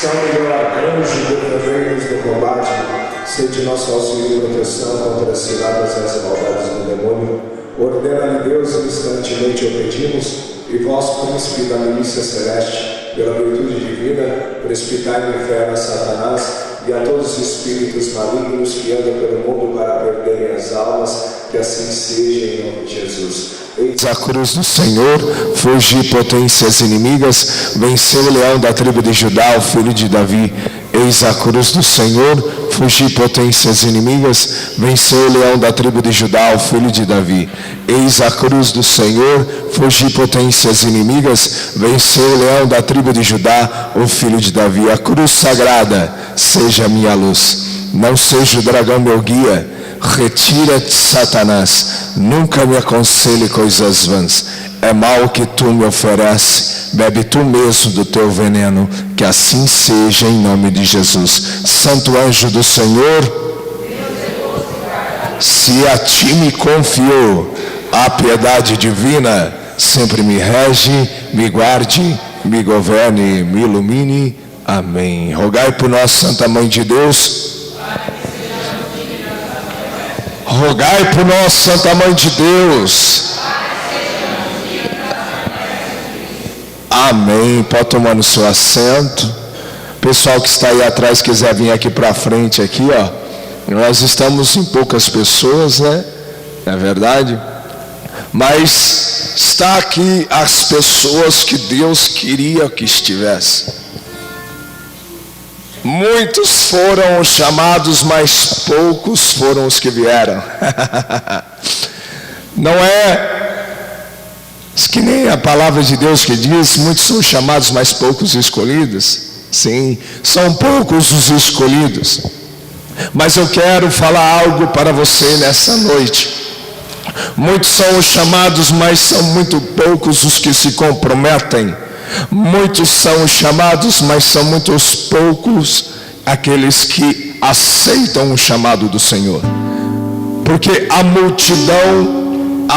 São Miguel Arcanjo, defendei-nos no combate, sede nosso auxílio e proteção contra as ciladas e as maldades do demônio. Ordena-lhe Deus, instantemente o pedimos, e vós, príncipe da milícia celeste, pela virtude divina, precipitai no inferno a Satanás e a todos os espíritos malignos que andam pelo mundo para perderem as almas, que assim seja em nome de Jesus. Eis a cruz do Senhor, fugi potências inimigas, venceu o leão da tribo de Judá, o filho de Davi. Eis a cruz do Senhor, fugi potências inimigas, venceu o leão da tribo de Judá, o filho de Davi. Eis a cruz do Senhor, fugi potências inimigas, venceu o leão da tribo de Judá, o filho de Davi. A cruz sagrada seja minha luz, não seja o dragão meu guia. Retira-te, Satanás, nunca me aconselhe coisas vãs. É mal que tu me ofereces, bebe tu mesmo do teu veneno, que assim seja em nome de Jesus. Santo anjo do Senhor, se a ti me confiou a piedade divina, sempre me rege, me guarde, me governe, me ilumine. Amém. Rogai por nós, Santa Mãe de Deus. Rogai por nós, Santa Mãe de Deus. Amém. Pode tomar no seu assento. Pessoal que está aí atrás, quiser vir aqui para frente aqui, ó. Nós estamos em poucas pessoas, né? É verdade? Mas está aqui as pessoas que Deus queria que estivesse. Muitos foram chamados, mas poucos foram os que vieram. Não é que nem a palavra de Deus que diz, muitos são chamados, mas poucos escolhidos. Sim, são poucos os escolhidos. Mas eu quero falar algo para você nessa noite. Muitos são os chamados, mas são muito poucos os que se comprometem. Muitos são os chamados, mas são muitos poucos aqueles que aceitam o chamado do Senhor. Porque a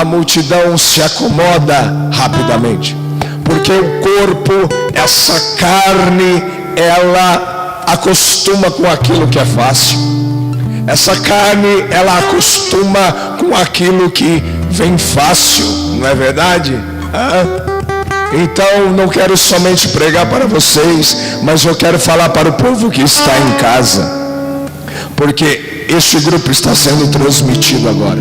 multidão se acomoda rapidamente. Porque o corpo, essa carne, ela acostuma com aquilo que é fácil. Essa carne, ela acostuma com aquilo que vem fácil, não é verdade? Então, não quero somente pregar para vocês, mas eu quero falar para o povo que está em casa, porque este grupo está sendo transmitido agora.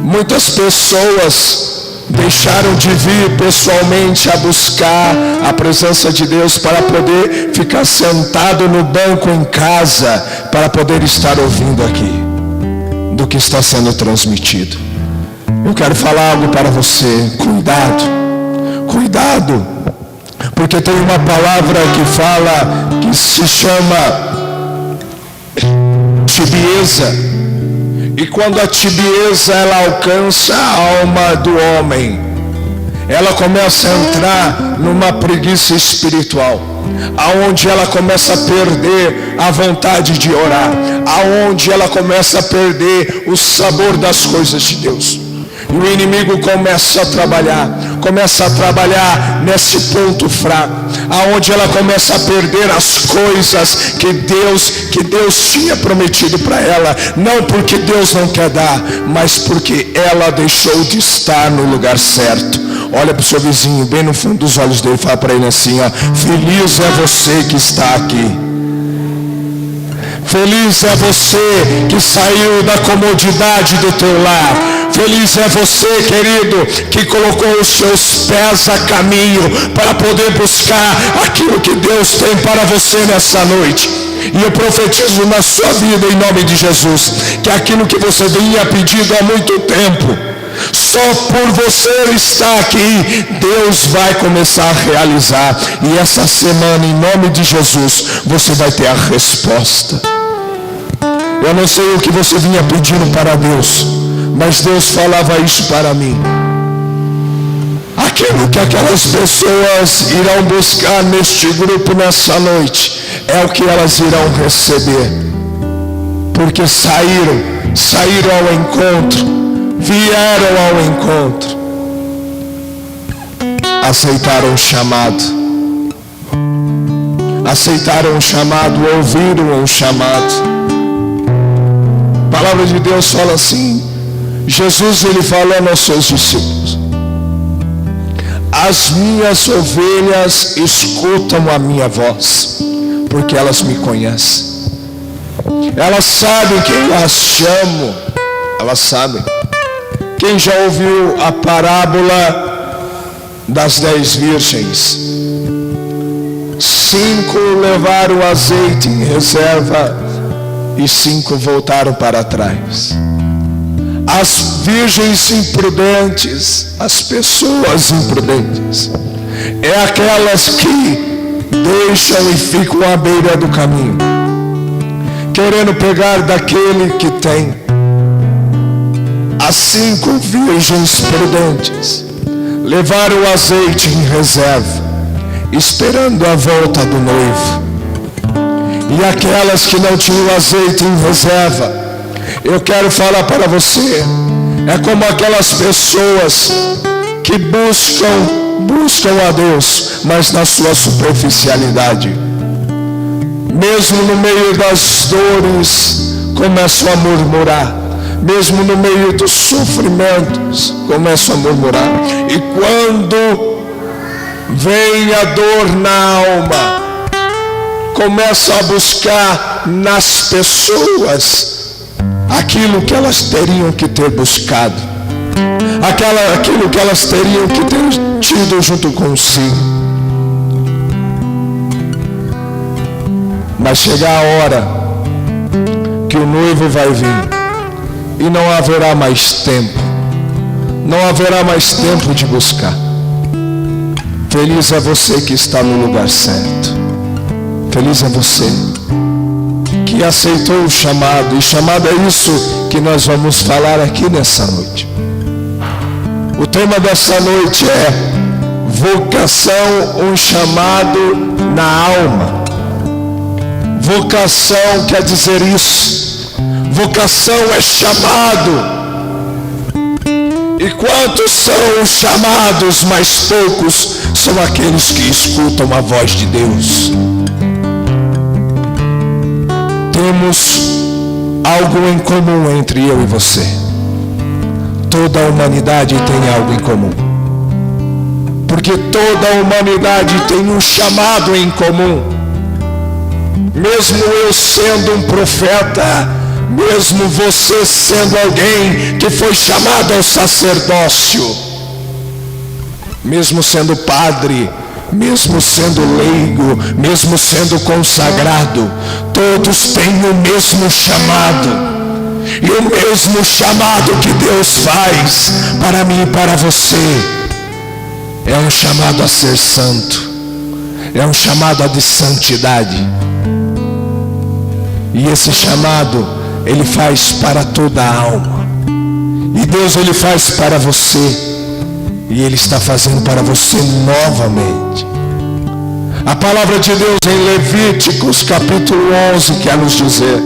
Muitas pessoas deixaram de vir pessoalmente a buscar a presença de Deus para poder ficar sentado no banco em casa, para poder estar ouvindo aqui do que está sendo transmitido. Eu quero falar algo para você. Cuidado, porque tem uma palavra que fala, que se chama tibieza. E quando a tibieza ela alcança a alma do homem, ela começa a entrar numa preguiça espiritual, aonde ela começa a perder a vontade de orar, aonde ela começa a perder o sabor das coisas de Deus. E o inimigo começa a trabalhar nesse ponto fraco, aonde ela começa a perder as coisas que Deus tinha prometido para ela, não porque Deus não quer dar, mas porque ela deixou de estar no lugar certo. Olha para o seu vizinho, bem no fundo dos olhos dele, fala para ele assim, ó: feliz é você que está aqui. Feliz é você que saiu da comodidade do teu lar. Feliz é você, querido, que colocou os seus pés a caminho para poder buscar aquilo que Deus tem para você nessa noite. E eu profetizo na sua vida, em nome de Jesus, que aquilo que você vinha pedindo há muito tempo, só por você estar aqui, Deus vai começar a realizar. E essa semana, em nome de Jesus, você vai ter a resposta. Eu não sei o que você vinha pedindo para Deus, mas Deus falava isso para mim. Aquilo que aquelas pessoas irão buscar neste grupo nessa noite, é o que elas irão receber. Porque saíram ao encontro, vieram ao encontro, aceitaram o chamado, aceitaram o chamado, ouviram o chamado. A palavra de Deus fala assim, Jesus ele falando aos seus discípulos: as minhas ovelhas escutam a minha voz, porque elas me conhecem. Elas sabem quem as chamo. Elas sabem. Quem já ouviu a parábola das 10 virgens? 5 levaram azeite em reserva e 5 voltaram para trás. As virgens imprudentes, as pessoas imprudentes, é aquelas que deixam e ficam à beira do caminho, querendo pegar daquele que tem. As 5 virgens prudentes levaram o azeite em reserva, esperando a volta do noivo. E aquelas que não tinham azeite em reserva, eu quero falar para você, é como aquelas pessoas que buscam a Deus, mas na sua superficialidade. Mesmo no meio das dores, começam a murmurar. Mesmo no meio dos sofrimentos, começam a murmurar. E quando vem a dor na alma, começam a buscar nas pessoas aquilo que elas teriam que ter buscado, aquilo que elas teriam que ter tido junto consigo. Mas chegar a hora que o noivo vai vir e não haverá mais tempo, não haverá mais tempo de buscar. Feliz é você que está no lugar certo. Feliz é você que aceitou o chamado. E chamado é isso que nós vamos falar aqui nessa noite. O tema dessa noite é vocação, um chamado na alma. Vocação quer dizer isso. Vocação é chamado. E quantos são os chamados, mas poucos são aqueles que escutam a voz de Deus. Temos algo em comum entre eu e você. Toda a humanidade tem algo em comum. Porque toda a humanidade tem um chamado em comum. Mesmo eu sendo um profeta, mesmo você sendo alguém que foi chamado ao sacerdócio, mesmo sendo padre, mesmo sendo leigo, mesmo sendo consagrado, todos têm o mesmo chamado. E o mesmo chamado que Deus faz para mim e para você é um chamado a ser santo, é um chamado a de santidade. E esse chamado Ele faz para toda a alma. E Deus Ele faz para você. E Ele está fazendo para você novamente. A palavra de Deus em Levíticos capítulo 11 quer nos dizer: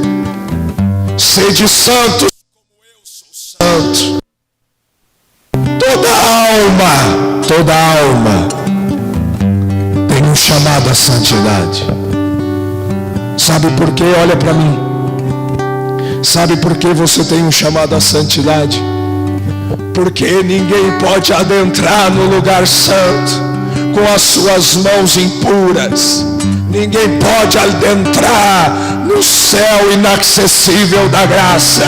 sede santos como eu sou santo. Toda alma tem um chamado à santidade. Sabe por quê? Olha para mim. Sabe por que você tem um chamado à santidade? Porque ninguém pode adentrar no lugar santo com as suas mãos impuras. Ninguém pode adentrar no céu inacessível da graça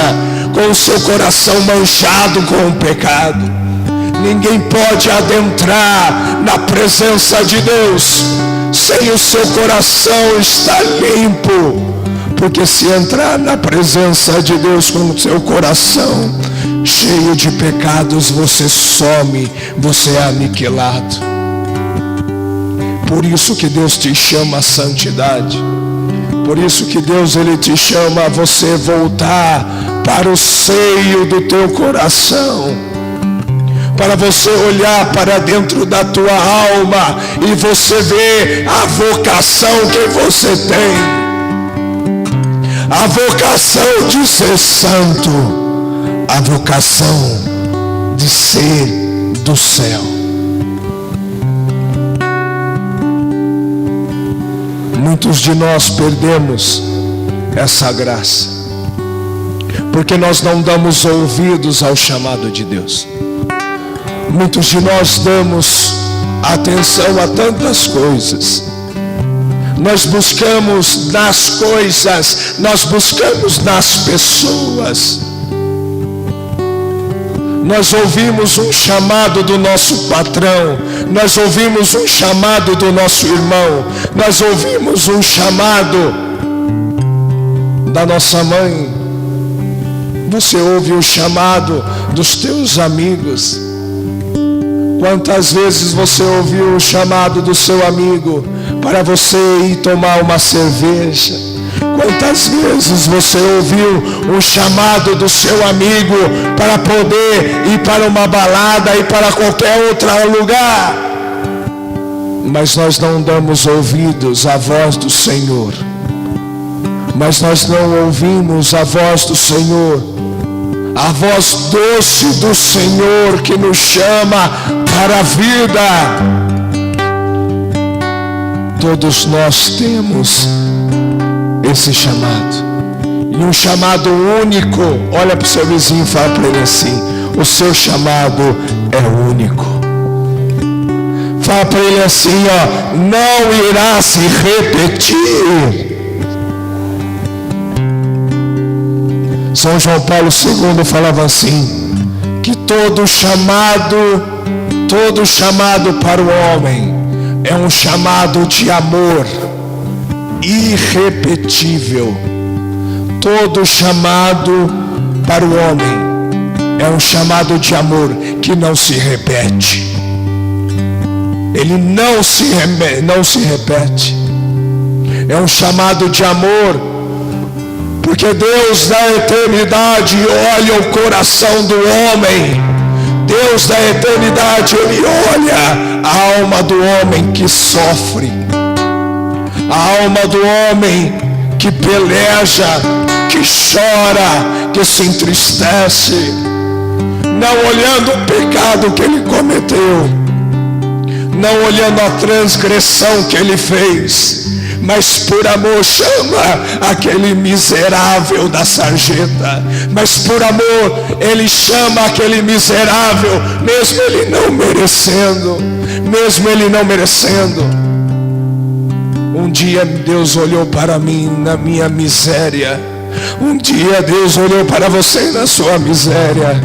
com o seu coração manchado com o pecado. Ninguém pode adentrar na presença de Deus sem o seu coração estar limpo. Porque se entrar na presença de Deus com o seu coração cheio de pecados, você some, você é aniquilado. Por isso que Deus te chama à santidade. Por isso que Deus Ele te chama a você voltar para o seio do teu coração, para você olhar para dentro da tua alma e você ver a vocação que você tem. A vocação de ser santo, a vocação de ser do céu. muitos de nós perdemos essa graça, porque nós não damos ouvidos ao chamado de Deus. Muitos de nós damos atenção a tantas coisas. Nós buscamos nas coisas, nós buscamos nas pessoas. Nós ouvimos um chamado do nosso patrão, nós ouvimos um chamado do nosso irmão, nós ouvimos um chamado da nossa mãe. Você ouve o chamado dos teus amigos. Quantas vezes você ouviu o chamado do seu amigo para você ir tomar uma cerveja? Quantas vezes você ouviu o chamado do seu amigo para poder ir para uma balada, ir para qualquer outro lugar? Mas nós não damos ouvidos à voz do Senhor. Mas nós não ouvimos a voz do Senhor, a voz doce do Senhor que nos chama para a vida. Todos nós temos esse chamado, e um chamado único. Olha para o seu vizinho e fala para ele assim: o seu chamado é único. Fala para ele assim, ó: não irá se repetir. São João Paulo II falava assim, que todo chamado para o homem é um chamado de amor irrepetível. Todo chamado para o homem é um chamado de amor que não se repete. Ele não se repete. É um chamado de amor, porque Deus da eternidade olha o coração do homem. Deus da eternidade, Ele olha a alma do homem que sofre, a alma do homem que peleja, que chora, que se entristece, não olhando o pecado que ele cometeu, não olhando a transgressão que ele fez, mas por amor chama aquele miserável da sarjeta. Mas por amor ele chama aquele miserável, mesmo ele não merecendo. Um dia Deus olhou para mim na minha miséria. Um dia Deus olhou para você na sua miséria.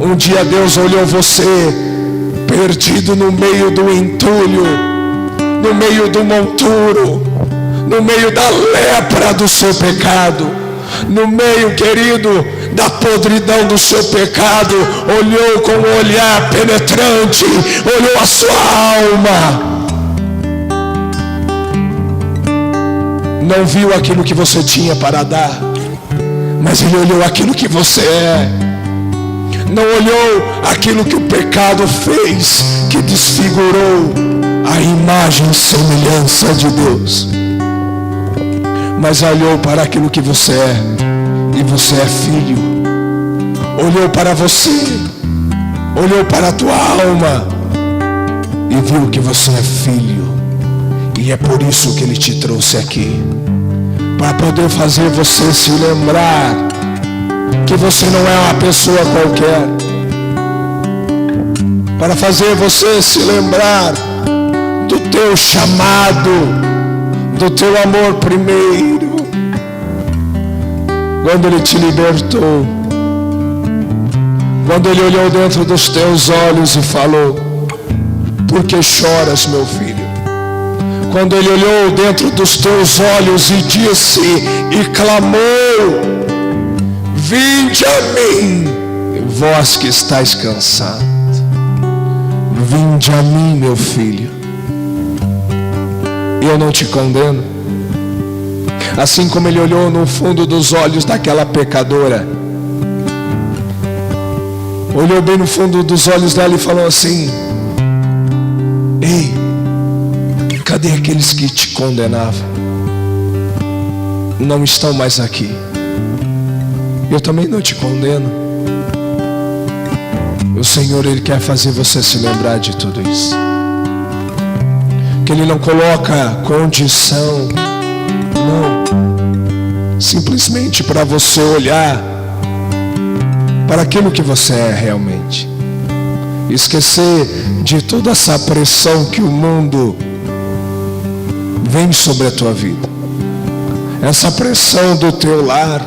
Um dia Deus olhou você perdido no meio do entulho, no meio do monturo, no meio da lepra do seu pecado, no meio, querido, da podridão do seu pecado. Olhou com um olhar penetrante, olhou a sua alma. Não viu aquilo que você tinha para dar, mas Ele olhou aquilo que você é. Não olhou aquilo que o pecado fez, que desfigurou a imagem e semelhança de Deus, mas olhou para aquilo que você é, e você é filho. Olhou para você, olhou para a tua alma e viu que você é filho. E é por isso que Ele te trouxe aqui, para poder fazer você se lembrar que você não é uma pessoa qualquer, para fazer você se lembrar do teu chamado, do teu amor primeiro, quando Ele te libertou, quando Ele olhou dentro dos teus olhos e falou: por que choras, meu filho? Quando Ele olhou dentro dos teus olhos e disse e clamou: vinde a mim, vós que estáis cansados, vinde a mim, meu filho, eu não te condeno. Assim como Ele olhou no fundo dos olhos daquela pecadora, olhou bem no fundo dos olhos dela e falou assim: ei, cadê aqueles que te condenavam? Não estão mais aqui. Eu também não te condeno. O Senhor, Ele quer fazer você se lembrar de tudo isso. que Ele não coloca condição, não, simplesmente para você olhar para aquilo que você é realmente, esquecer de toda essa pressão que o mundo vem sobre a tua vida, essa pressão do teu lar,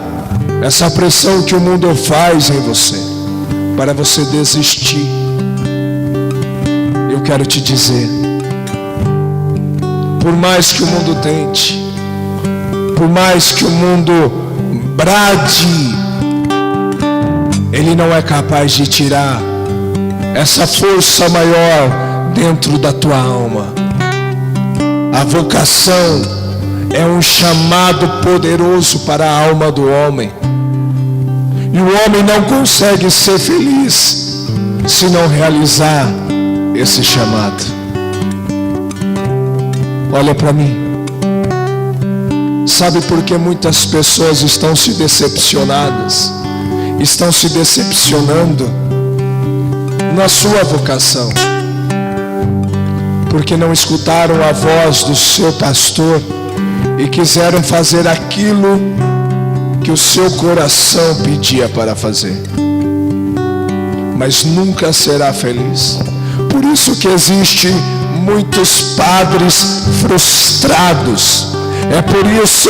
essa pressão que o mundo faz em você, para você desistir. Eu quero te dizer, por mais que o mundo tente, por mais que o mundo brade, ele não é capaz de tirar essa força maior dentro da tua alma. A vocação é um chamado poderoso para a alma do homem. E o homem não consegue ser feliz se não realizar esse chamado. Olha para mim. Sabe por que muitas pessoas estão se decepcionadas? Estão se decepcionando na sua vocação, porque não escutaram a voz do seu pastor e quiseram fazer aquilo que o seu coração pedia para fazer, mas nunca será feliz. Por isso que existem muitos padres frustrados. É por isso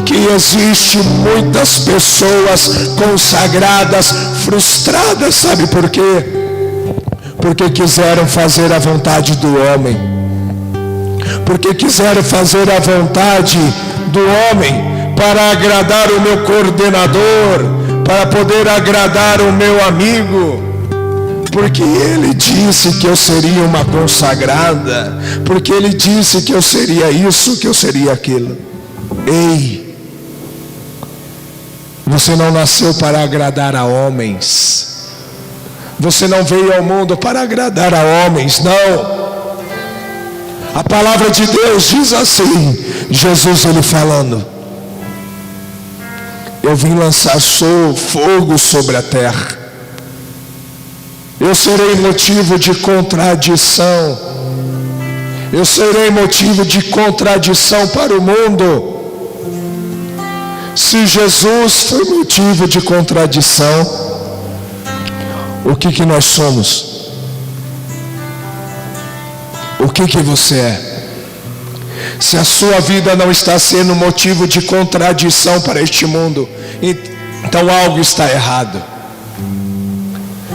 que existem muitas pessoas consagradas frustradas. Sabe por quê? Porque quiseram fazer a vontade do homem, porque quiseram fazer a vontade do homem para agradar o meu coordenador, para poder agradar o meu amigo, porque ele disse que eu seria uma consagrada, porque ele disse que eu seria isso, que eu seria aquilo. Ei, você não nasceu para agradar a homens. Você não veio ao mundo para agradar a homens, não. A palavra de Deus diz assim, Jesus ele falando: eu vim lançar fogo sobre a terra. Eu serei motivo de contradição. Eu serei motivo de contradição para o mundo. Se Jesus foi motivo de contradição, o que nós somos? O que você é? Se a sua vida não está sendo motivo de contradição para este mundo, então algo está errado.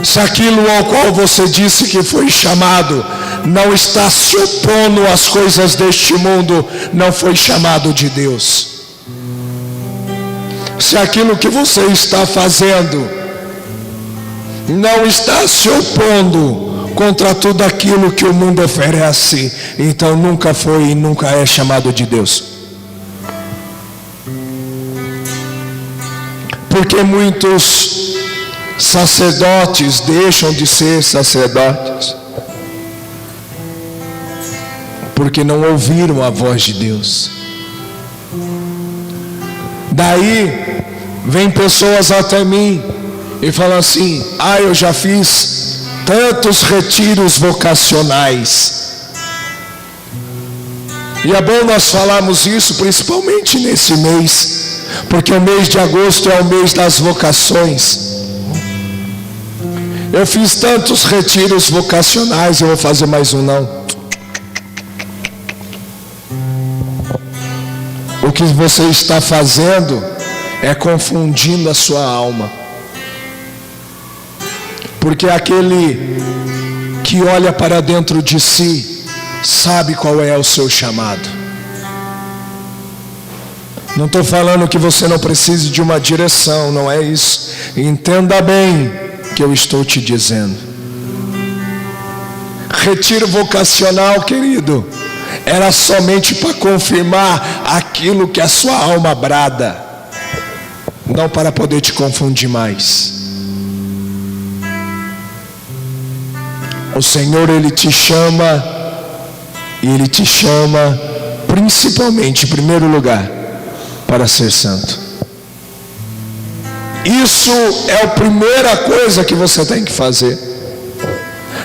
Se aquilo ao qual você disse que foi chamado não está se opondo às coisas deste mundo, não foi chamado de Deus. Se aquilo que você está fazendo não está se opondo contra tudo aquilo que o mundo oferece, então nunca foi e nunca é chamado de Deus. Porque muitos sacerdotes deixam de ser sacerdotes porque não ouviram a voz de Deus. Daí vem pessoas até mim e falam assim: eu já fiz tantos retiros vocacionais. E é bom nós falarmos isso, principalmente nesse mês, porque o mês de agosto é o mês das vocações. Eu fiz tantos retiros vocacionais, eu vou fazer mais um não. O que você está fazendo é confundindo a sua alma. Porque aquele que olha para dentro de si sabe qual é o seu chamado. Não estou falando que você não precise de uma direção, não é isso. Entenda bem o que eu estou te dizendo. Retiro vocacional, querido, era somente para confirmar aquilo que a sua alma brada, não para poder te confundir mais. O Senhor, Ele te chama, e Ele te chama principalmente, em primeiro lugar, para ser santo. Isso é a primeira coisa que você tem que fazer.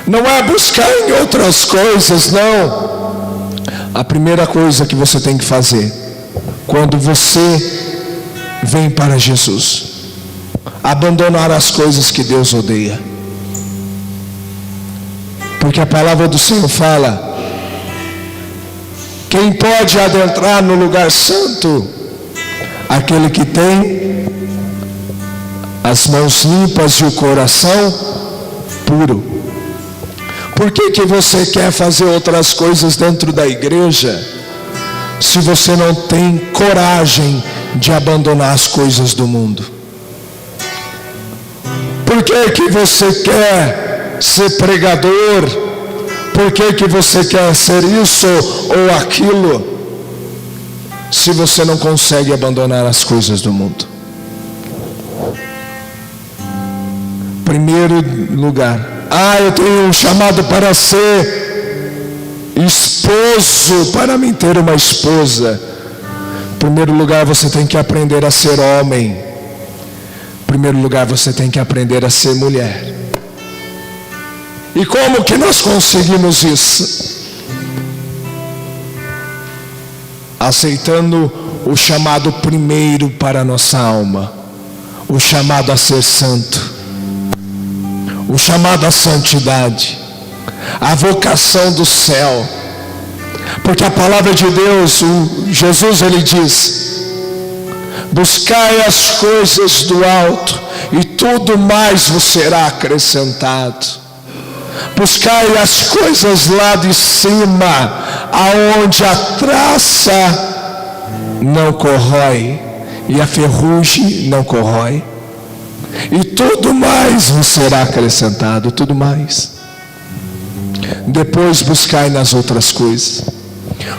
Não é buscar em outras coisas, não. A primeira coisa que você tem que fazer, quando você vem para Jesus, abandonar as coisas que Deus odeia. Porque a palavra do Senhor fala: quem pode adentrar no lugar santo? Aquele que tem as mãos limpas e o coração puro. Por que você quer fazer outras coisas dentro da igreja, se você não tem coragem de abandonar as coisas do mundo? Por que você quer ser pregador? Por que você quer ser isso ou aquilo, se você não consegue abandonar as coisas do mundo? Primeiro lugar, eu tenho um chamado para ser esposo, para mim ter uma esposa. Em primeiro lugar, você tem que aprender a ser homem. Em primeiro lugar, você tem que aprender a ser mulher. E como que nós conseguimos isso? Aceitando o chamado primeiro para a nossa alma, o chamado a ser santo, o chamado à santidade, a vocação do céu. Porque a palavra de Deus, Jesus, ele diz: buscai as coisas do alto e tudo mais vos será acrescentado. Buscai as coisas lá de cima, aonde a traça não corrói e a ferrugem não corrói, e tudo mais vos será acrescentado, tudo mais. Depois buscai nas outras coisas.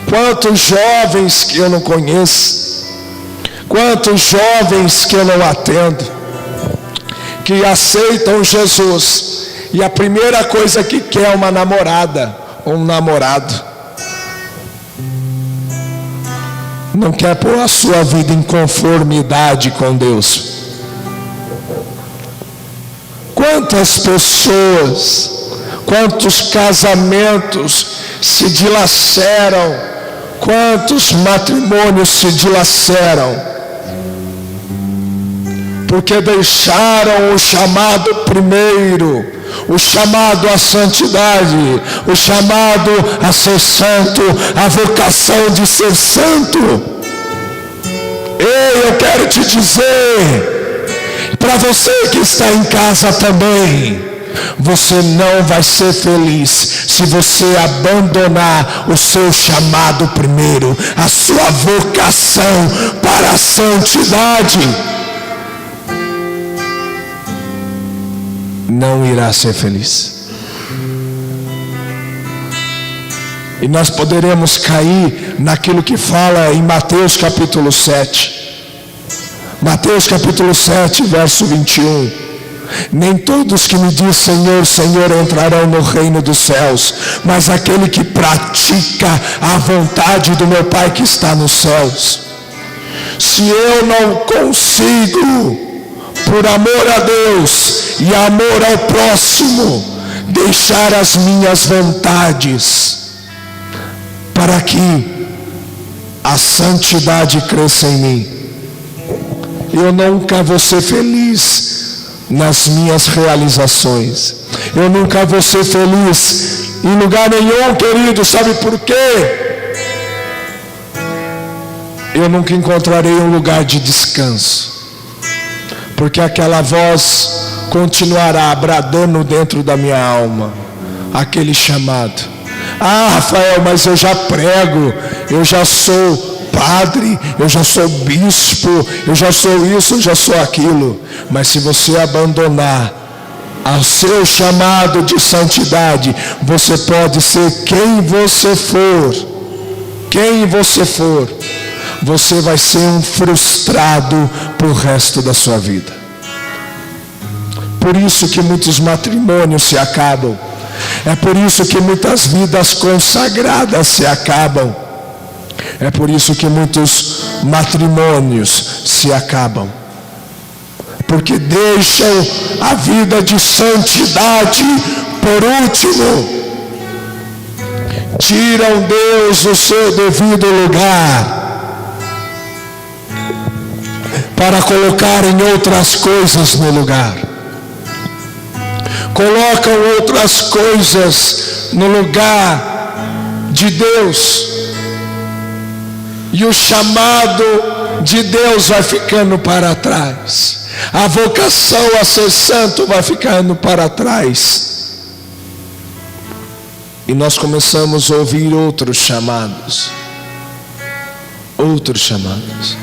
Quantos jovens que eu não conheço, quantos jovens que eu não atendo, que aceitam Jesus, e a primeira coisa que quer é uma namorada ou um namorado. Não quer pôr a sua vida em conformidade com Deus. Quantas pessoas, quantos casamentos se dilaceram, quantos matrimônios se dilaceram, porque deixaram o chamado primeiro, o chamado à santidade, o chamado a ser santo, a vocação de ser santo. Ei, eu quero te dizer, para você que está em casa também, você não vai ser feliz se você abandonar o seu chamado primeiro, a sua vocação para a santidade. Não irá ser feliz. E nós poderemos cair naquilo que fala em Mateus capítulo 7. Mateus capítulo 7, verso 21. Nem todos que me dizem Senhor, Senhor entrarão no reino dos céus, mas aquele que pratica a vontade do meu Pai que está nos céus. Se eu não consigo, por amor a Deus e amor ao próximo, deixar as minhas vontades, para que a santidade cresça em mim, eu nunca vou ser feliz nas minhas realizações. Eu nunca vou ser feliz em lugar nenhum, querido. Sabe por quê? Eu nunca encontrarei um lugar de descanso, porque aquela voz continuará bradando dentro da minha alma, aquele chamado: Rafael, mas eu já prego, eu já sou padre, eu já sou bispo, eu já sou isso, eu já sou aquilo. Mas se você abandonar ao seu chamado de santidade, você pode ser quem você for. Quem você for, você vai ser um frustrado pro resto da sua vida. Por isso que muitos matrimônios se acabam. É por isso que muitas vidas consagradas se acabam. É por isso que muitos matrimônios se acabam. Porque deixam a vida de santidade por último. tiram Deus do seu devido lugar para colocar em outras coisas no lugar. Colocam outras coisas no lugar de Deus. E o chamado de Deus vai ficando para trás. A vocação a ser santo vai ficando para trás. E nós começamos a ouvir outros chamados. Outros chamados.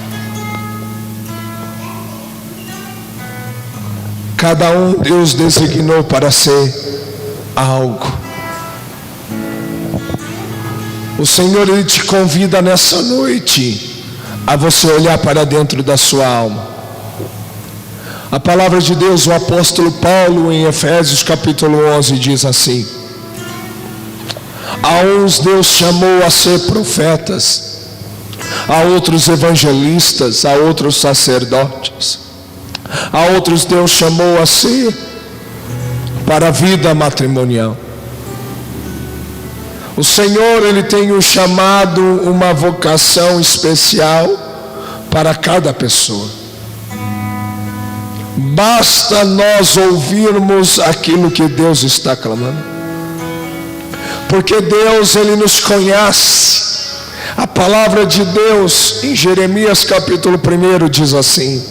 Cada um Deus designou para ser algo. O Senhor, Ele te convida nessa noite a você olhar para dentro da sua alma. A palavra de Deus, o apóstolo Paulo em Efésios capítulo 11 diz assim: a uns Deus chamou a ser profetas, a outros evangelistas, a outros sacerdotes, a outros Deus chamou a ser para a vida matrimonial. O Senhor, Ele tem um chamado, uma vocação especial para cada pessoa. Basta nós ouvirmos aquilo que Deus está clamando. Porque Deus, Ele nos conhece. A palavra de Deus em Jeremias capítulo 1 diz assim: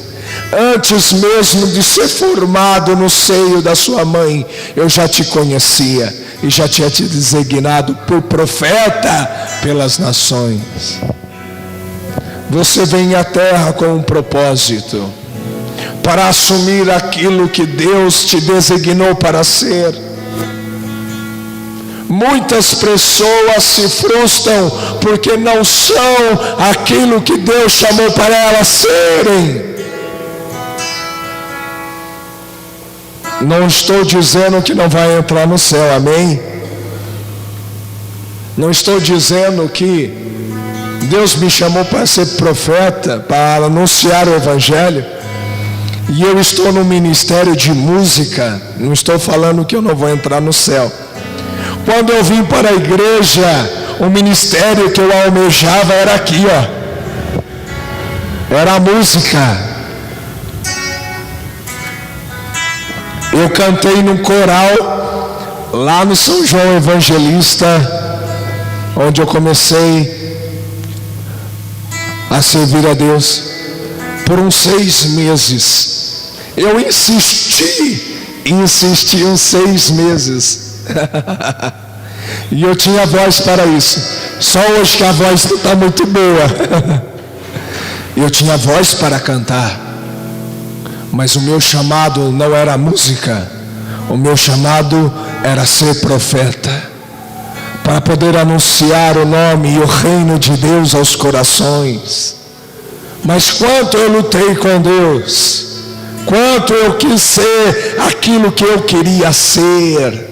antes mesmo de ser formado no seio da sua mãe, eu já te conhecia e já tinha te designado por profeta pelas nações. Você vem à terra com um propósito, para assumir aquilo que Deus te designou para ser. Muitas pessoas se frustram porque não são aquilo que Deus chamou para elas serem. Não estou dizendo que não vai entrar no céu, amém? Não estou dizendo que Deus me chamou para ser profeta, para anunciar o Evangelho, e eu estou no ministério de música. Não estou falando que eu não vou entrar no céu. Quando eu vim para a igreja, o ministério que eu almejava era aqui, ó. Era a música. Eu cantei num coral lá no São João Evangelista, onde eu comecei a servir a Deus por uns 6 meses. Eu insisti uns 6 meses. E eu tinha voz para isso. Só hoje que a voz não está muito boa. Eu tinha voz para cantar. Mas o meu chamado não era música. O meu chamado era ser profeta, para poder anunciar o nome e o reino de Deus aos corações. Mas quanto eu lutei com Deus, quanto eu quis ser aquilo que eu queria ser,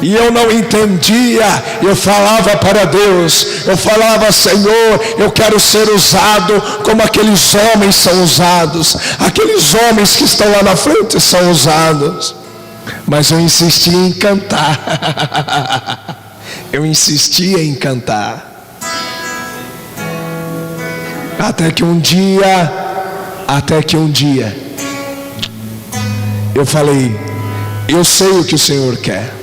e eu não entendia. Eu falava para Deus, eu falava: Senhor, eu quero ser usado como aqueles homens são usados, aqueles homens que estão lá na frente são usados. Mas eu insistia em cantar. Eu insistia em cantar. Até que um dia eu falei: eu sei o que o Senhor quer.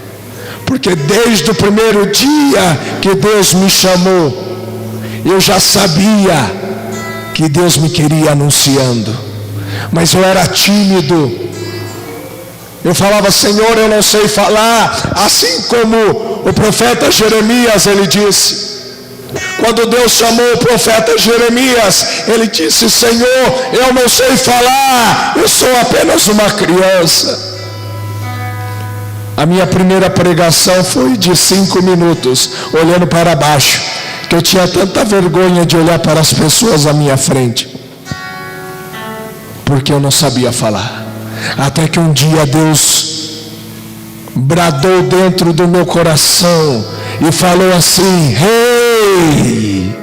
Porque desde o primeiro dia que Deus me chamou, eu já sabia que Deus me queria anunciando. Mas eu era tímido. Eu falava: Senhor, eu não sei falar. Assim como o profeta Jeremias, ele disse. Quando Deus chamou o profeta Jeremias, ele disse: Senhor, eu não sei falar, eu sou apenas uma criança. A minha primeira pregação foi de 5 minutos, olhando para baixo, que eu tinha tanta vergonha de olhar para as pessoas à minha frente, porque eu não sabia falar. Até que um dia Deus bradou dentro do meu coração e falou assim: Ei,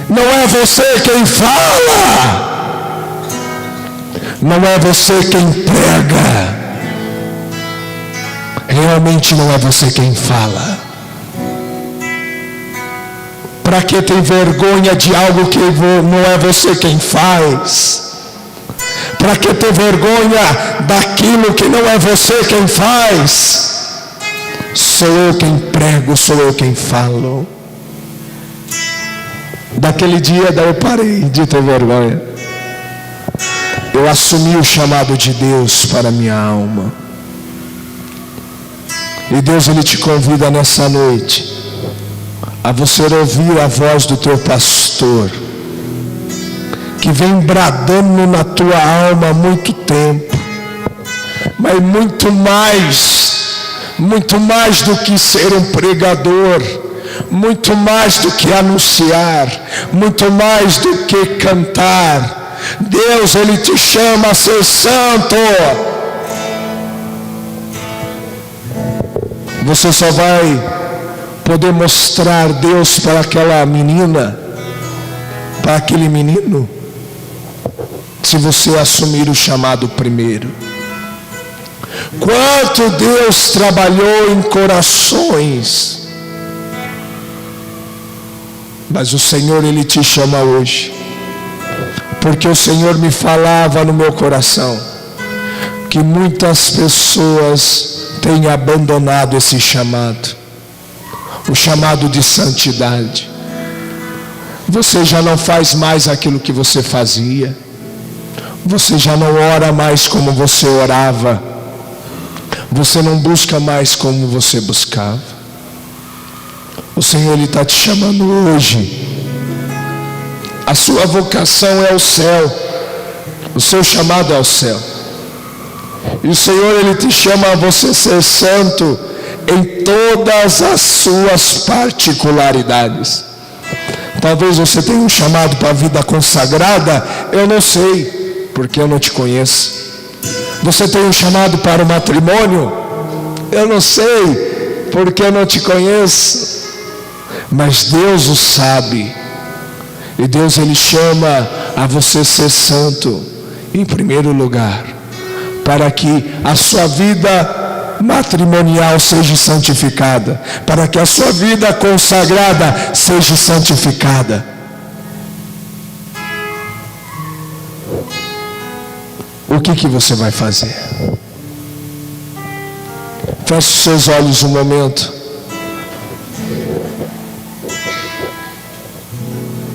não é você quem fala, não é você quem prega. realmente não é você quem fala? Para que ter vergonha de algo que não é você quem faz? Para que ter vergonha daquilo que não é você quem faz? Sou eu quem prego, sou eu quem falo. Daquele dia daí eu parei de ter vergonha. Eu assumi o chamado de Deus para a minha alma. E Deus, Ele te convida nessa noite a você ouvir a voz do teu pastor, que vem bradando na tua alma há muito tempo, mas muito mais do que ser um pregador, muito mais do que anunciar, muito mais do que cantar. Deus, Ele te chama a ser santo. Você só vai poder mostrar Deus para aquela menina, para aquele menino, se você assumir o chamado primeiro. Quanto Deus trabalhou em corações, mas o Senhor, Ele te chama hoje, porque o Senhor me falava no meu coração que muitas pessoas têm abandonado esse chamado, o chamado de santidade. Você já não faz mais aquilo que você fazia, você já não ora mais como você orava, você não busca mais como você buscava. O Senhor, Ele está te chamando hoje. A sua vocação é o céu, o seu chamado é o céu. E o Senhor, Ele te chama a você ser santo em todas as suas particularidades. Talvez você tenha um chamado para a vida consagrada, eu não sei, porque eu não te conheço. Você tem um chamado para o matrimônio, eu não sei, porque eu não te conheço. Mas Deus o sabe. E Deus, Ele chama a você ser santo em primeiro lugar, para que a sua vida matrimonial seja santificada, para que a sua vida consagrada seja santificada. O que você vai fazer? Feche os seus olhos um momento.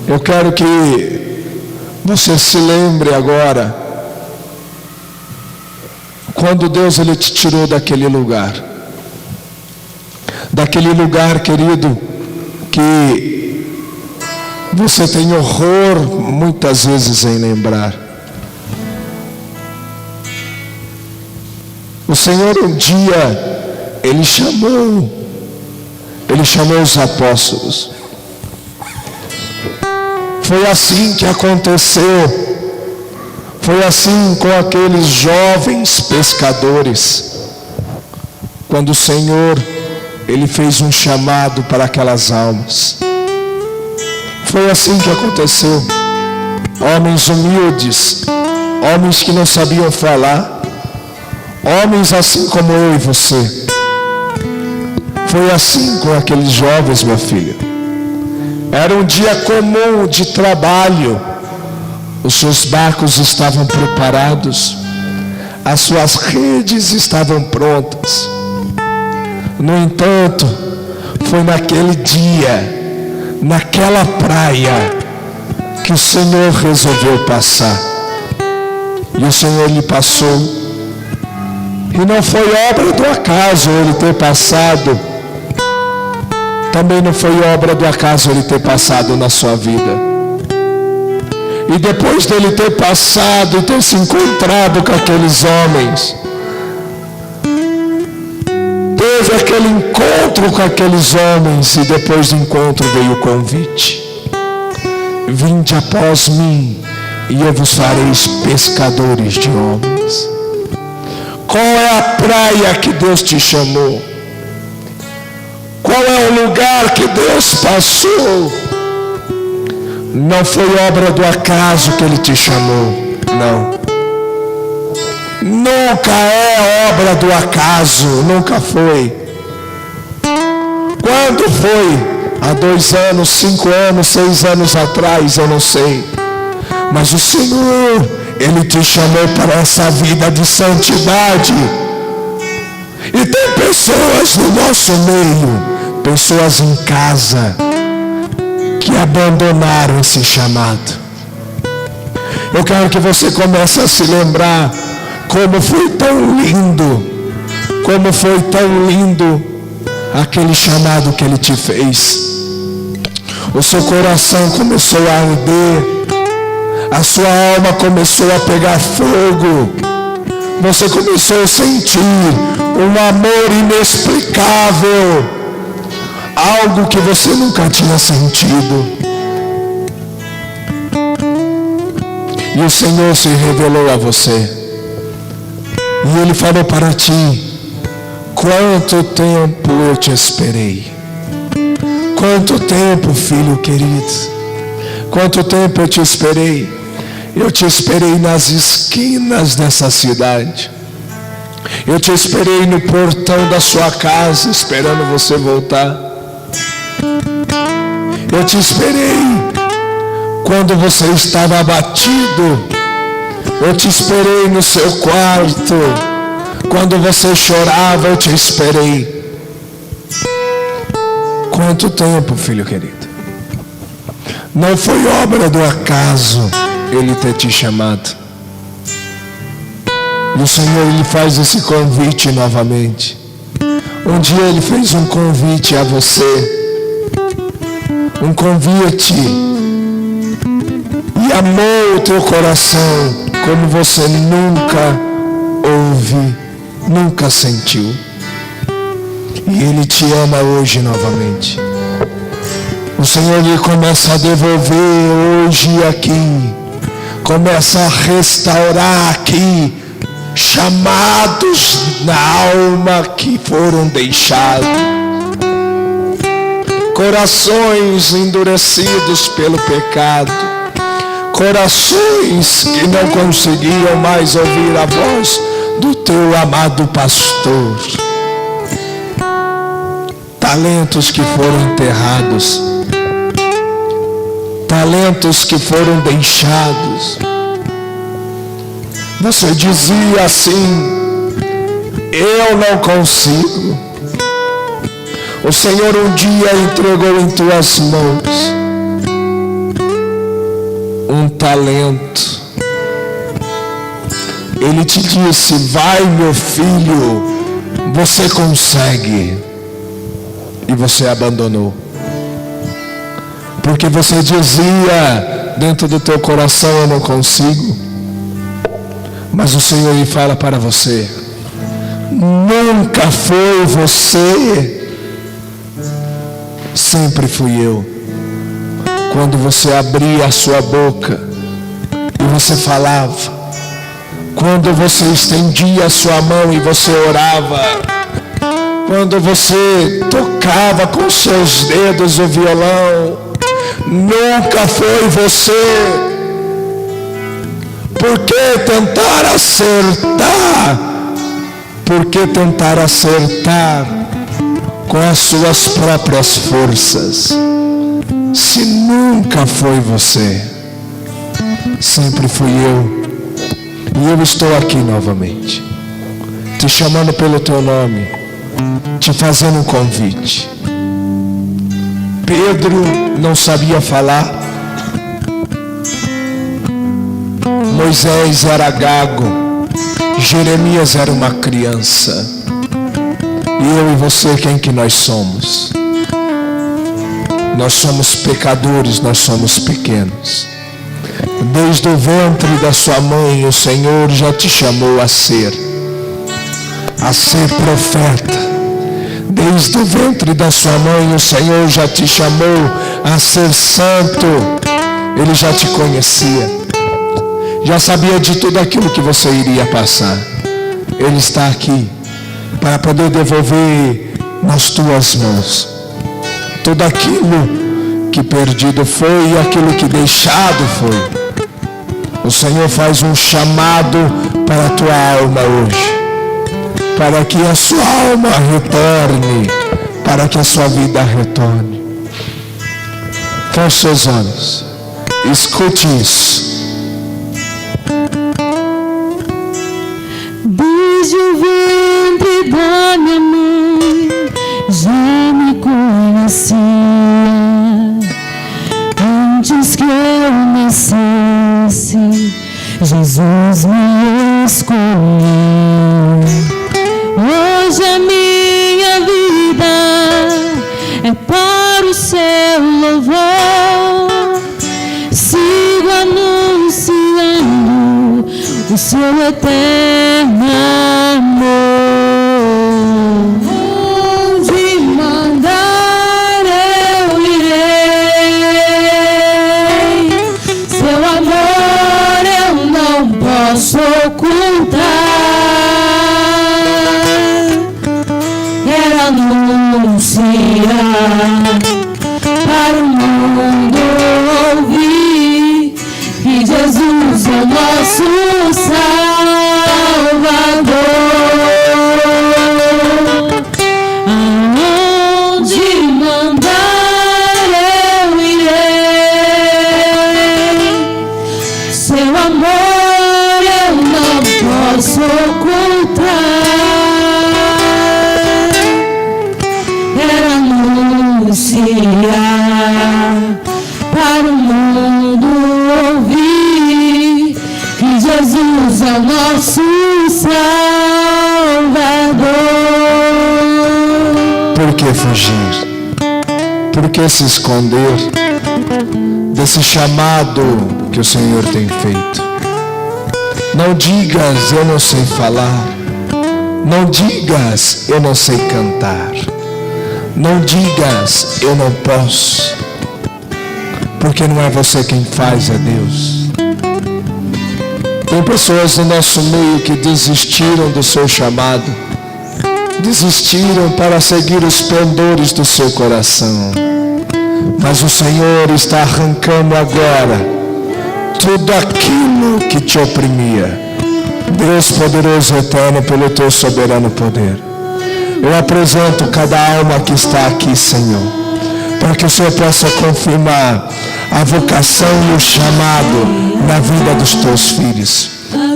Eu quero que você se lembre agora, quando Deus, Ele te tirou daquele lugar, querido, que você tem horror muitas vezes em lembrar. O Senhor um dia, Ele chamou os apóstolos. Foi assim que aconteceu. Foi assim com aqueles jovens pescadores. Quando o Senhor, Ele fez um chamado para aquelas almas. Foi assim que aconteceu. Homens humildes, homens que não sabiam falar, homens assim como eu e você. Foi assim com aqueles jovens, meu filho. Era um dia comum de trabalho. Os seus barcos estavam preparados, as suas redes estavam prontas. No entanto, foi naquele dia, naquela praia, que o Senhor resolveu passar. E o Senhor lhe passou. E não foi obra do acaso Ele ter passado. Também não foi obra do acaso Ele ter passado na sua vida. E depois dele ter passado e ter se encontrado com aqueles homens, teve aquele encontro com aqueles homens, e depois do encontro veio o convite: vinde após mim e eu vos farei pescadores de homens. Qual é a praia que Deus te chamou? Qual é o lugar que Deus passou? Não foi obra do acaso que Ele te chamou, não. nunca é obra do acaso, nunca foi. Quando foi? Há 2 anos, 5 anos, 6 anos atrás, eu não sei. Mas o Senhor, Ele te chamou para essa vida de santidade. E tem pessoas no nosso meio, pessoas em casa, que abandonaram esse chamado. Eu quero que você comece a se lembrar como foi tão lindo, como foi tão lindo aquele chamado que Ele te fez. O seu coração começou a arder, a sua alma começou a pegar fogo, você começou a sentir um amor inexplicável, algo que você nunca tinha sentido. E o Senhor se revelou a você, e Ele falou para ti: quanto tempo eu te esperei. Quanto tempo, filho querido. Quanto tempo eu te esperei. Eu te esperei nas esquinas dessa cidade. Eu te esperei no portão da sua casa, esperando você voltar. Eu te esperei quando você estava abatido. Eu te esperei no seu quarto. Quando você chorava, eu te esperei. Quanto tempo, filho querido. Não foi obra do acaso Ele ter te chamado. E o Senhor, Ele faz esse convite novamente. Um dia Ele fez um convite a você. Um convite. E amou o teu coração como você nunca ouve, nunca sentiu. E Ele te ama hoje novamente. O Senhor lhe começa a devolver hoje aqui. Começa a restaurar aqui chamados na alma que foram deixados. Corações endurecidos pelo pecado. Corações que não conseguiam mais ouvir a voz do teu amado pastor. Talentos que foram enterrados, talentos que foram deixados. Você dizia assim: eu não consigo. O Senhor um dia entregou em tuas mãos um talento. Ele te disse: vai, meu filho, você consegue. E você abandonou. Porque você dizia dentro do teu coração: eu não consigo. Mas o Senhor lhe fala para você: nunca foi você, sempre fui eu. Quando você abria a sua boca e você falava, quando você estendia a sua mão e você orava, quando você tocava com seus dedos o violão, nunca foi você. Por que tentar acertar? Por que tentar acertar com as suas próprias forças? Se nunca foi você, sempre fui eu. E eu estou aqui novamente, te chamando pelo teu nome, te fazendo um convite. Pedro não sabia falar. Moisés era gago. Jeremias era uma criança. E eu e você, quem que nós somos? Nós somos pecadores, nós somos pequenos. Desde o ventre da sua mãe, o Senhor já te chamou a ser profeta. Desde o ventre da sua mãe, o Senhor já te chamou a ser santo. Ele já te conhecia, já sabia de tudo aquilo que você iria passar. Ele está aqui para poder devolver nas tuas mãos tudo aquilo que perdido foi e aquilo que deixado foi. O Senhor faz um chamado para a tua alma hoje, para que a sua alma retorne, para que a sua vida retorne. Feche seus olhos, escute isso. Desde o ventre da minha mãe já me conhecia, antes que eu nascesse, Jesus me escolheu. Hoje a minha vida é para o seu louvor. Sigo anunciando o seu eterno amor. Onde mandar eu irei, seu amor eu não posso ocultar. Quero anunciar para o mundo ouvir que Jesus é o nosso Salvador. Aonde mandar eu irei, seu amor eu não posso ocultar. Quero anunciar para o mundo ouvir que Jesus é o nosso Salvador. Por que fugir? Por que se esconder desse chamado que o Senhor tem feito? Não digas, eu não sei falar. Não digas, eu não sei cantar. Não digas, eu não posso. Porque não é você quem faz, é Deus. Tem pessoas no nosso meio que desistiram do seu chamado, desistiram para seguir os pendores do seu coração. Mas o Senhor está arrancando agora tudo aquilo que te oprimia. Deus poderoso e eterno, pelo teu soberano poder, eu apresento cada alma que está aqui, Senhor, para que o Senhor possa confirmar a vocação e o chamado na vida dos teus filhos,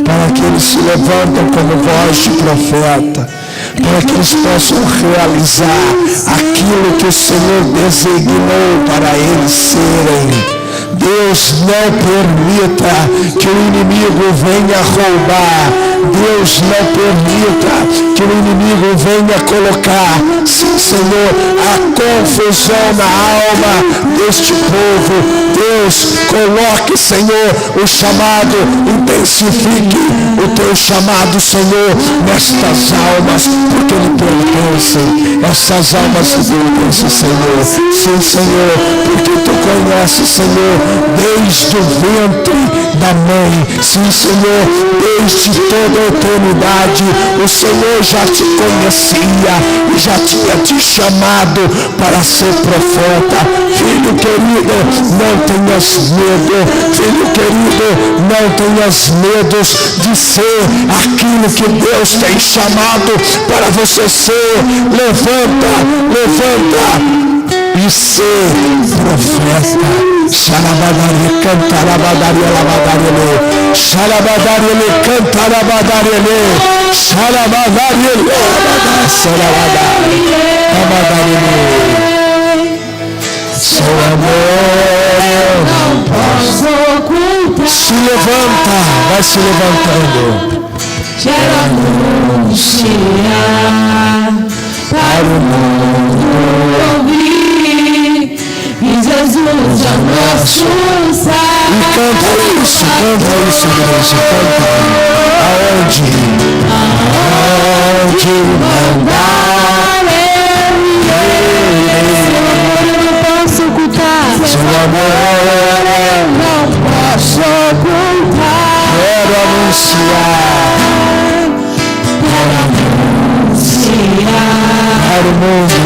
para que eles se levantem como voz de profeta, para que eles possam realizar aquilo que o Senhor designou para eles serem. Deus, não permita que o inimigo venha roubar. Deus, não permita que o inimigo venha colocar, sim, Senhor, a confusão na alma deste povo. Deus, coloque, Senhor, o chamado, intensifique o teu chamado, Senhor, nestas almas, porque lhe pertencem. Essas almas lhe pertencem, Senhor. Sim, Senhor, porque tu conheces, Senhor, desde o ventre da mãe. Sim, Senhor, desde toda a eternidade, o Senhor já te conhecia e já tinha te chamado para ser profeta. Filho querido, não tenhas medo. Filho querido, não tenhas medo de ser aquilo que Deus tem chamado para você ser. Levanta, levanta e ser profeta. Xalabadari, cantarabadari, alabadari, xalabadari, cantarabadari, xalabadari, alabadari, seu amor não posso ocultar. Se levanta, vai se levantando. Quero anunciar para o mundo ouvir que Jesus é o nosso Salvador. E canta isso, igreja, canta. Aonde Mandar eu irei, eu não posso ocultar. seu amor Eu não posso ocultar. quero anunciar para o mundo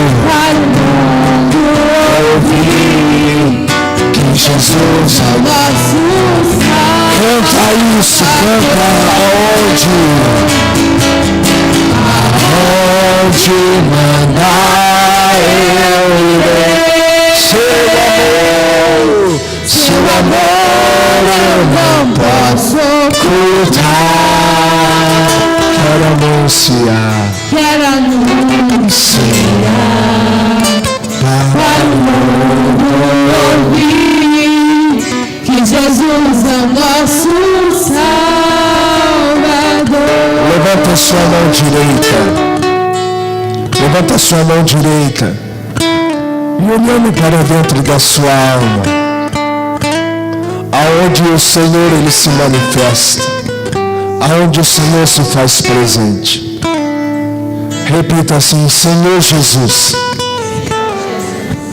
ouvir que Jesus é o nosso Salvador. Canta isso, canta aonde mandar eu irei. Seu amor eu não posso ocultar. Quero anunciar para o mundo ouvir que Jesus é o nosso Salvador. Levanta a sua mão direita. Levanta a sua mão direita. E olhando para dentro da sua alma, aonde o Senhor ele se manifesta, aonde o Senhor se faz presente. Repita assim: Senhor Jesus,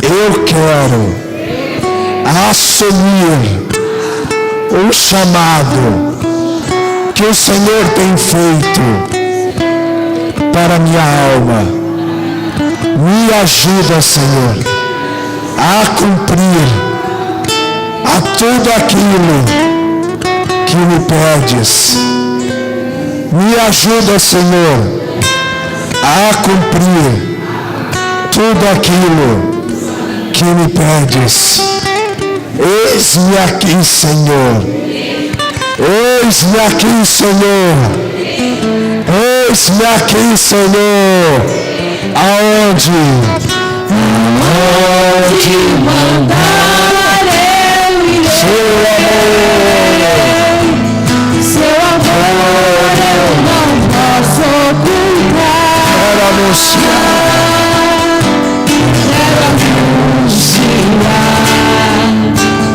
eu quero assumir o chamado que o Senhor tem feito para minha alma. Me ajuda, Senhor, a cumprir a tudo aquilo que me pedes. Me ajuda, Senhor, a cumprir tudo aquilo que me pedes. Eis-me aqui, Senhor. Eis-me aqui, Senhor. Eis-me aqui, Senhor. Aonde mandar eu irei. Seu amor eu não posso ocultar. Quero anunciar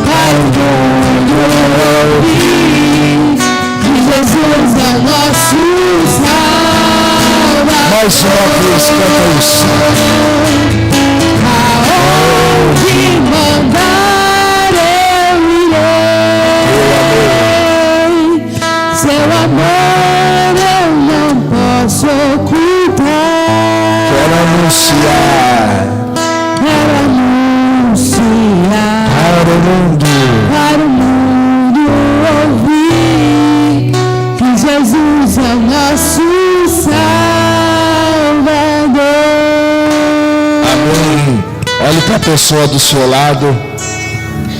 para o mundo ouvir que Jesus é o nosso Salvador. Mais uma vez, canta isso. Aonde mandar eu irei. Seu amor eu não posso ocultar. Quero anunciar para o mundo ouvir que Jesus é o nosso Salvador. Amém. Olhe para a pessoa do seu lado,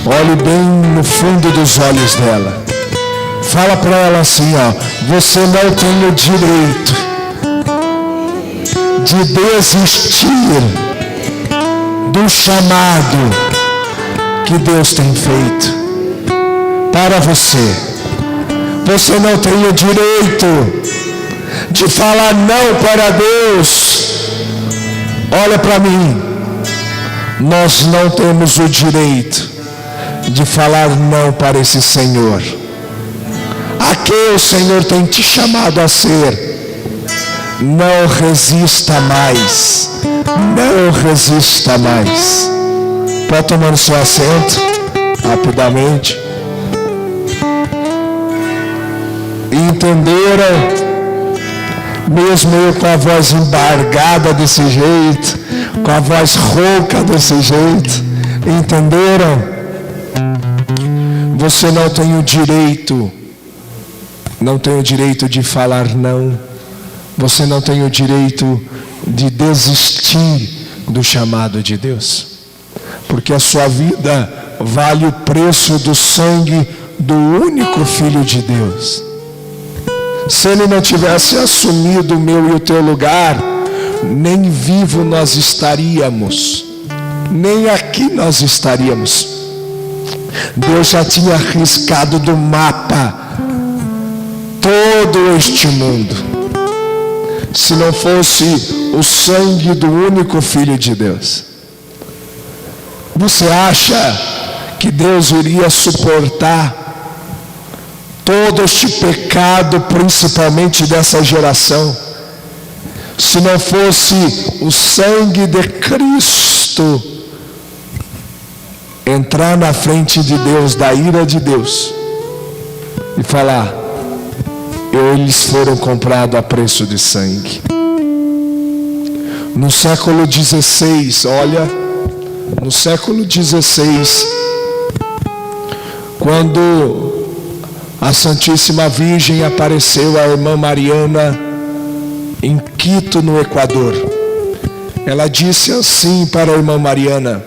olhe bem no fundo dos olhos dela. Fala para ela assim, ó: você não tem o direito de desistir do chamado que Deus tem feito para você. Você não tem o direito de falar não para Deus. Olha para mim. Nós não temos o direito de falar não para esse Senhor. A quem o Senhor tem te chamado a ser. Não resista mais. Não resista mais. Pode tomar o seu assento rapidamente. Entenderam? Mesmo eu com a voz embargada desse jeito, com a voz rouca desse jeito, entenderam? Você não tem o direito de falar não. Você não tem o direito de desistir do chamado de Deus. Porque a sua vida vale o preço do sangue do único Filho de Deus. Se Ele não tivesse assumido o meu e o teu lugar, nem vivo nós estaríamos, nem aqui nós estaríamos. Deus já tinha riscado do mapa todo este mundo, se não fosse o sangue do único Filho de Deus. Você acha que Deus iria suportar todo este pecado, principalmente dessa geração, se não fosse o sangue de Cristo entrar na frente de Deus, da ira de Deus, e falar: eles foram comprados a preço de sangue? No século 16, olha, no século 16, quando a Santíssima Virgem apareceu à irmã Mariana em Quito, no Equador. Ela disse assim para a irmã Mariana,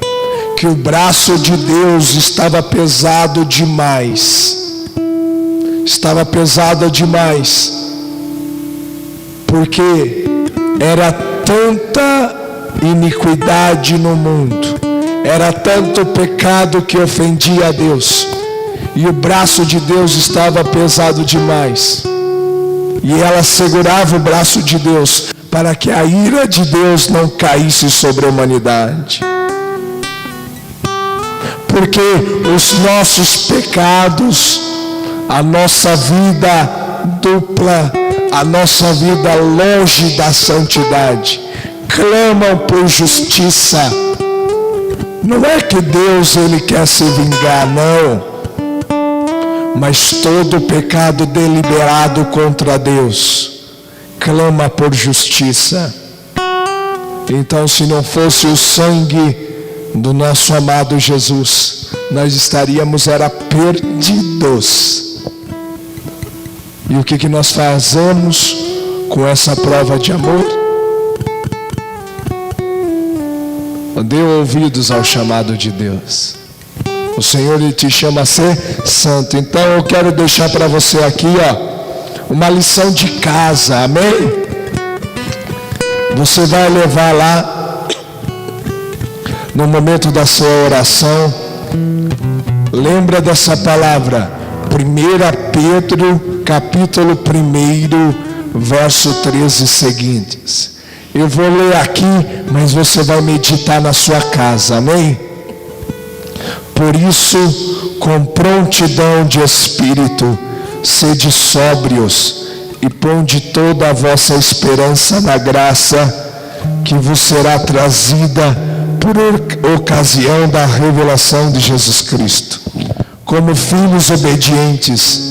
que o braço de Deus estava pesado demais. Estava pesado demais. Porque era tanta iniquidade no mundo. Era tanto pecado que ofendia a Deus. E o braço de Deus estava pesado demais. E ela segurava o braço de Deus para que a ira de Deus não caísse sobre a humanidade. Porque os nossos pecados, a nossa vida dupla, a nossa vida longe da santidade, clamam por justiça. Não é que Deus ele quer se vingar, não. Mas todo pecado deliberado contra Deus clama por justiça. Então, se não fosse o sangue do nosso amado Jesus, nós estaríamos perdidos. E o que nós fazemos com essa prova de amor? Dê ouvidos ao chamado de Deus. O Senhor ele te chama a ser santo. Então eu quero deixar para você aqui, uma lição de casa, amém? Você vai levar lá, no momento da sua oração, lembra dessa palavra, 1 Pedro, capítulo 1, verso 13 seguintes. Eu vou ler aqui, mas você vai meditar na sua casa, amém? Por isso, com prontidão de espírito, sede sóbrios e ponde toda a vossa esperança na graça que vos será trazida por ocasião da revelação de Jesus Cristo. Como filhos obedientes,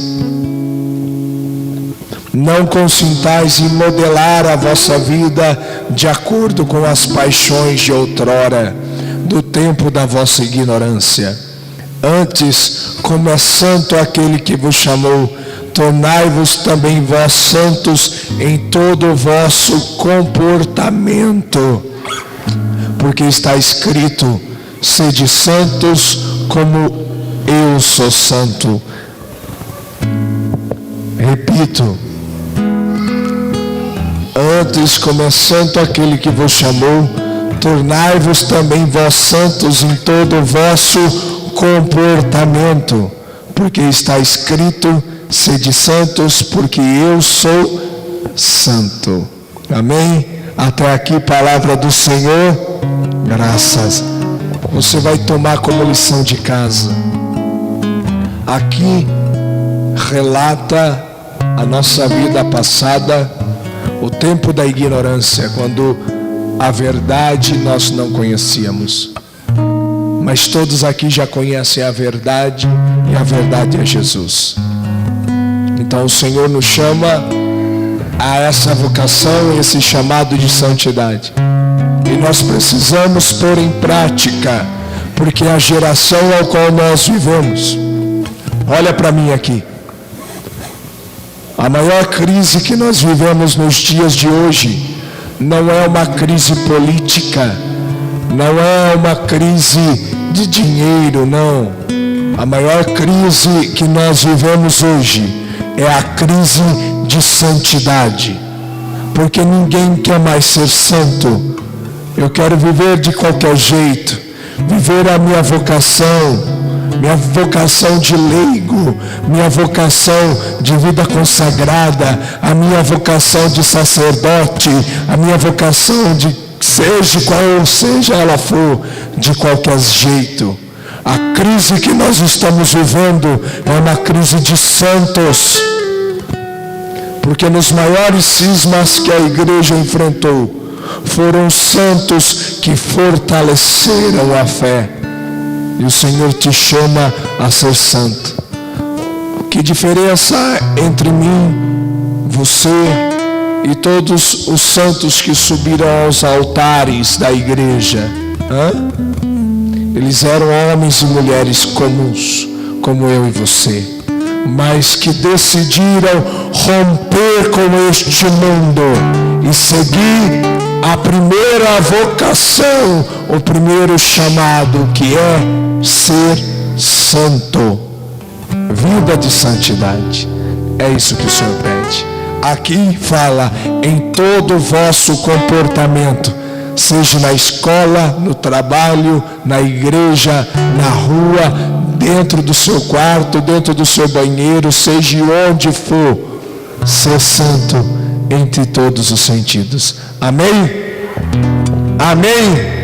não consintais em modelar a vossa vida de acordo com as paixões de outrora, do tempo da vossa ignorância. Antes, como é santo aquele que vos chamou, tornai-vos também vós santos em todo o vosso comportamento. Porque está escrito, sede santos como eu sou santo. Repito, antes, como é santo aquele que vos chamou, tornai-vos também vós santos em todo o vosso comportamento, porque está escrito, sede santos, porque eu sou santo. Amém? Até aqui, palavra do Senhor. Graças. Você vai tomar como lição de casa. Aqui relata a nossa vida passada, o tempo da ignorância, quando a verdade nós não conhecíamos. Mas todos aqui já conhecem a verdade, e a verdade é Jesus. Então o Senhor nos chama a essa vocação, esse chamado de santidade. E nós precisamos pôr em prática, porque a geração ao qual nós vivemos, olha para mim aqui, a maior crise que nós vivemos nos dias de hoje não é uma crise política, não é uma crise de dinheiro, não. A maior crise que nós vivemos hoje é a crise de santidade, porque ninguém quer mais ser santo. Eu quero viver de qualquer jeito, viver a minha vocação de leigo, minha vocação de vida consagrada, a minha vocação de sacerdote, a minha vocação de seja qual seja ela for, de qualquer jeito. A crise que nós estamos vivendo é uma crise de santos, porque nos maiores cismas que a igreja enfrentou, foram santos que fortaleceram a fé. E o Senhor te chama a ser santo. Que diferença entre mim, você e todos os santos que subiram aos altares da igreja? Eles eram homens e mulheres comuns, como eu e você. mas que decidiram romper com este mundo e seguir a primeira vocação, o primeiro chamado, que é ser santo. Vida de santidade. É isso que o Senhor pede. Aqui fala em todo o vosso comportamento, seja na escola, no trabalho, na igreja, na rua, dentro do seu quarto, dentro do seu banheiro, seja onde for, ser santo entre todos os sentidos. Amém? Amém?